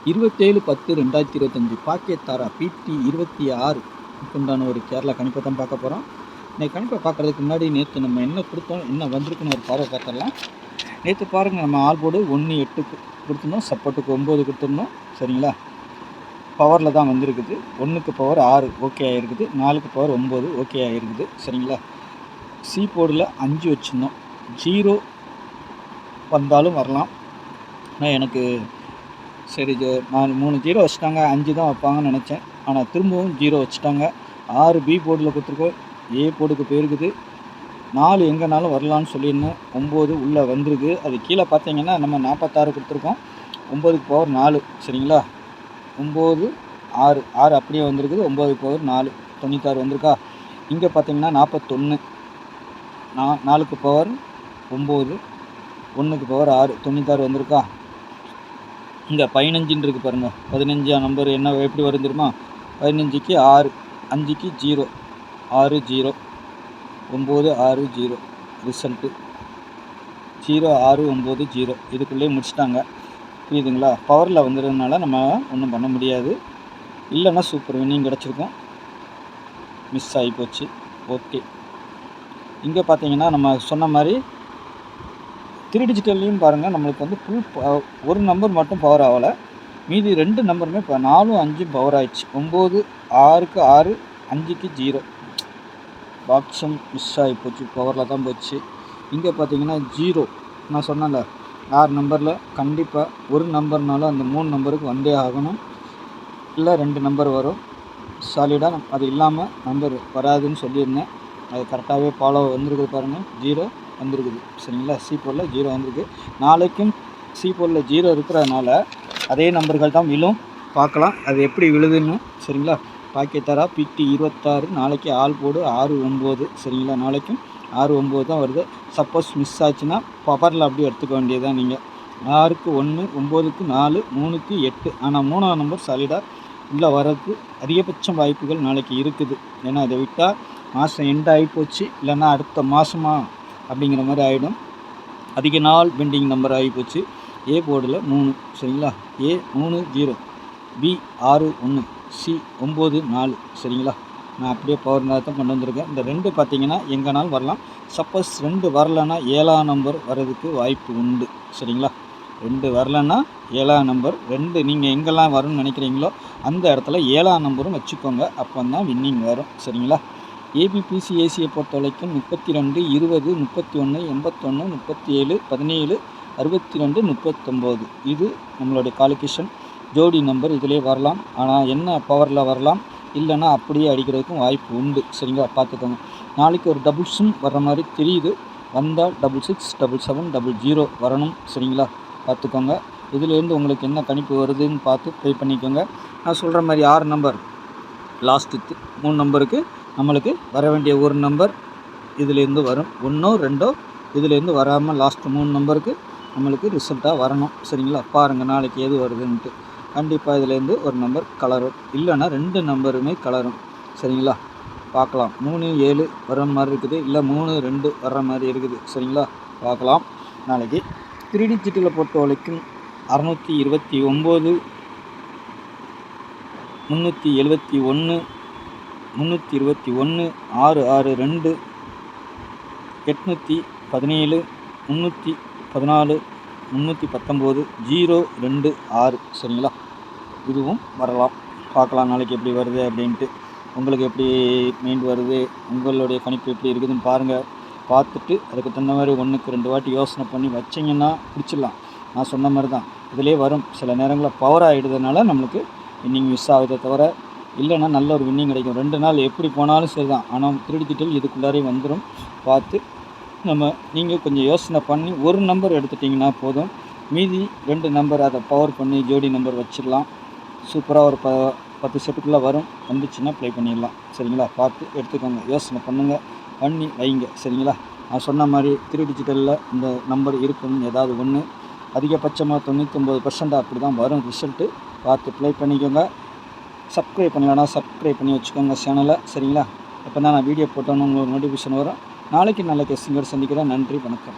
27/10/2025 packet தாரா PT 26 உண்டான ஒரு கேரளா கணிப்பை தான் பார்க்க போகிறோம். இன்றைக்கி கணிப்பை பார்க்குறதுக்கு முன்னாடி நேற்று நம்ம என்ன கொடுத்தோம், என்ன வந்திருக்குன்னு ஒரு பார்வை பார்த்துடலாம். நேற்று பாருங்கள், நம்ம ஆல் போர்டு 1 8 கொடுத்துருந்தோம், சப்போர்ட்டுக்கு 9 கொடுத்துருந்தோம். சரிங்களா, பவரில் தான் வந்திருக்குது. 1க்கு பவர் 6 ஓகே ஆகிருக்குது, 4க்கு பவர் 9 ஓகே ஆகிருக்குது. சரிங்களா, சி போர்டில் 5 வச்சுருந்தோம். 0 வந்தாலும் வரலாம். ஆனால் எனக்கு சரி, நான் 3 0 வச்சுட்டாங்க, 5 தான் வைப்பாங்கன்னு நினச்சேன். ஆனால் திரும்பவும் 0 வச்சுட்டாங்க. 6 பி போர்டில் கொடுத்துருக்கோம், ஏ போர்டுக்கு போயிருக்குது. 4 எங்கேனாலும் வரலான்னு சொல்லியிருந்தேன். 9 உள்ளே வந்துருக்கு. அது கீழே பார்த்தீங்கன்னா நம்ம 46 கொடுத்துருக்கோம், 9க்கு பவர் 4. சரிங்களா, 9 6 6 அப்படியே வந்திருக்குது. 9க்கு பவர் 4 96 வந்திருக்கா. இங்கே பார்த்தீங்கன்னா 41, 4க்கு பவர் 9, 1க்கு பவர் 6 96 வந்திருக்கா. இங்கே 15 இருக்குது பாருங்கள். 15ஆம் நம்பர் என்ன எப்படி வரும் தெரியுமா? 15க்கு 6, 5க்கு 0, 6 0, 9 6 0. ரிசல்ட்டு 0 6 9 0. இதுக்குள்ளேயே முடிச்சிட்டாங்க. புரியுதுங்களா? பவரில் வந்துடுறதுனால நம்ம ஒன்றும் பண்ண முடியாது. இல்லைன்னா சூப்பர் வின்னிங் கிடச்சிருக்கும். மிஸ் ஆகி போச்சு. ஓகே, இங்கே பார்த்தீங்கன்னா நம்ம சொன்ன மாதிரி 3 டிஜிட்டல்லையும் பாருங்கள், நம்மளுக்கு வந்து ஃபுல் ஒரு நம்பர் மட்டும் பவர் ஆகலை. மீதி 2 நம்பருமே இப்போ 4 5 பவர் ஆகிடுச்சு. 9 6க்கு 6, 5க்கு 0. பாக்ஸும் மிஸ் ஆகி போச்சு, பவரில் தான் போச்சு. இங்கே பார்த்தீங்கன்னா 0, நான் சொன்னேன்ல 6 நம்பரில் கண்டிப்பாக ஒரு நம்பர்னாலும் அந்த 3 நம்பருக்கு வந்தே ஆகணும். இல்லை 2 நம்பர் வரும் சாலிடாக. அது இல்லாமல் நம்பர் வராதுன்னு சொல்லியிருந்தேன். அது கரெக்டாகவே ஃபாலோ வந்துருக்குது பாருங்கள். 0 வந்திருக்குது. சரிங்களா, சி போர்டில் 0 வந்திருக்கு. நாளைக்கும் சி போர்டில் 0 இருக்கிறதுனால அதே நம்பர்கள் தான் விழும். பார்க்கலாம் அது எப்படி விழுதுன்னு. சரிங்களா, பாக்கெட் தாரா PT 26. நாளைக்கு ஆல் போர்டு 6 9. சரிங்களா, நாளைக்கும் 6 9 தான் வருது. சப்போஸ் மிஸ் ஆச்சுன்னா பவரில் அப்படியே எடுத்துக்க வேண்டியதுதான். நீங்கள் 6க்கு 1, 9க்கு 4, 3க்கு 8. ஆனால் 3ஆம் நம்பர் சாலிடாக உள்ளே வர்றதுக்கு அதிகபட்சம் வாய்ப்புகள் நாளைக்கு இருக்குது. ஏன்னா அதை விட்டால் மாதம் எண்ட் ஆகிப்போச்சு, இல்லைன்னா அடுத்த மாதமா அப்படிங்கிற மாதிரி ஆகிடும். அதிக நாள் பெண்டிங் நம்பர் ஆகிப்போச்சு. ஏ போர்டில் 3. சரிங்களா, ஏ 3 0, பி 6 1, சி 9 4. சரிங்களா, நான் அப்படியே பவர் தான் கொண்டு வந்திருக்கேன். இந்த 2 பார்த்தீங்கன்னா எங்கேனாலும் வரலாம். சப்போஸ் 2 வரலைன்னா 7ஆம் நம்பர் வர்றதுக்கு வாய்ப்பு உண்டு. சரிங்களா, 2 வரலைன்னா 7ஆம் நம்பர் 2 நீங்கள் எங்கெல்லாம் வரும்னு நினைக்கிறீங்களோ அந்த இடத்துல 7ஆம் நம்பரும் வச்சுக்கோங்க. அப்போ தான் வின்னிங் வரும். சரிங்களா, ஏபிபிசிஏசியை பொறுத்த வரைக்கும் 32 20 31 81 37 17 62 39. இது நம்மளுடைய கால்குலேஷன். ஜோடி நம்பர் இதிலே வரலாம். ஆனால் என்ன பவரில் வரலாம், இல்லைன்னா அப்படியே அடிக்கிறதுக்கும் வாய்ப்பு உண்டு. சரிங்களா, பார்த்துக்கோங்க. நாளைக்கு ஒரு டபுள்ஸும் வர்ற மாதிரி தெரியுது. வந்தால் 66 77 00 வரணும். சரிங்களா, பார்த்துக்கோங்க. இதிலேருந்து உங்களுக்கு என்ன கணிப்பு வருதுன்னு பார்த்து ட்ரை பண்ணிக்கோங்க. நான் சொல்கிற மாதிரி 6 நம்பர் லாஸ்ட்டு 3 நம்பருக்கு நம்மளுக்கு வர வேண்டிய ஒரு நம்பர் இதிலேருந்து வரும். 1 2 இதிலேருந்து வராமல் லாஸ்ட்டு 3 நம்பருக்கு நம்மளுக்கு ரிசல்ட்டாக வரணும். சரிங்களா, பாருங்கள் நாளைக்கு எது வருதுன்ட்டு. கண்டிப்பாக இதிலேருந்து ஒரு நம்பர் கலரும், இல்லைன்னா 2 நம்பருமே கலரும். சரிங்களா, பார்க்கலாம். 3 7 வர்ற மாதிரி இருக்குது, இல்லை 3 2 வர்ற மாதிரி இருக்குது. சரிங்களா, பார்க்கலாம். நாளைக்கு 3 டிஜிட்டில் பொறுத்த வரைக்கும் 629 371 321 662 817 314 319 0 2 6. சரிங்களா, இதுவும் வரலாம். பார்க்கலாம் நாளைக்கு எப்படி வருது அப்படின்ட்டு. உங்களுக்கு எப்படி மைண்ட் வருது, உங்களுடைய கணிப்பு எப்படி இருக்குதுன்னு பாருங்கள். பார்த்துட்டு அதுக்கு தகுந்த மாதிரி 1க்கு 2 வாட்டி யோசனை பண்ணி வச்சிங்கன்னா பிடிச்சிடலாம். நான் சொன்ன மாதிரி தான் இதிலே வரும். சில நேரங்களில் பவர் ஆகிடுறதுனால நம்மளுக்கு வின்னிங் மிஸ் ஆகுதை தவிர, இல்லைன்னா நல்ல ஒரு வின்னிங் கிடைக்கும். 2 நாள் எப்படி போனாலும் சரி தான். ஆனால் 3 டிஜிட்டல் இதுக்குள்ளாரே வந்துடும். பார்த்து நீங்கள் கொஞ்சம் யோசனை பண்ணி ஒரு நம்பர் எடுத்துட்டிங்கன்னா போதும். மீதி 2 நம்பர் அதை பவர் பண்ணி ஜோடி நம்பர் வச்சிடலாம். சூப்பராக ஒரு 10 செட்டுக்குள்ளே வரும். வந்துச்சுன்னா ப்ளே பண்ணிடலாம். சரிங்களா, பார்த்து எடுத்துக்கோங்க, யோசனை பண்ணுங்கள், பண்ணி வைங்க. சரிங்களா, நான் சொன்ன மாதிரி 3 டிஜிட்டலில் இந்த நம்பர் இருக்குன்னு ஏதாவது ஒன்று அதிகபட்சமாக 99% அப்படி தான் வரும் ரிசல்ட்டு. பார்த்து ப்ளே பண்ணிக்கோங்க. சப்ஸ்கிரைப் பண்ணலன்னா சப்ஸ்கிரைப் பண்ணி வச்சுக்கோங்க சேனலை. சரிங்களா, அப்போ தான் நான் வீடியோ போட்டோன்னு உங்களுக்கு நோட்டிஃபிகேஷன் வரும். நாளைக்கு நல்ல கெஸ்டிங்கோடு சந்திக்கிறேன். நன்றி, வணக்கம்.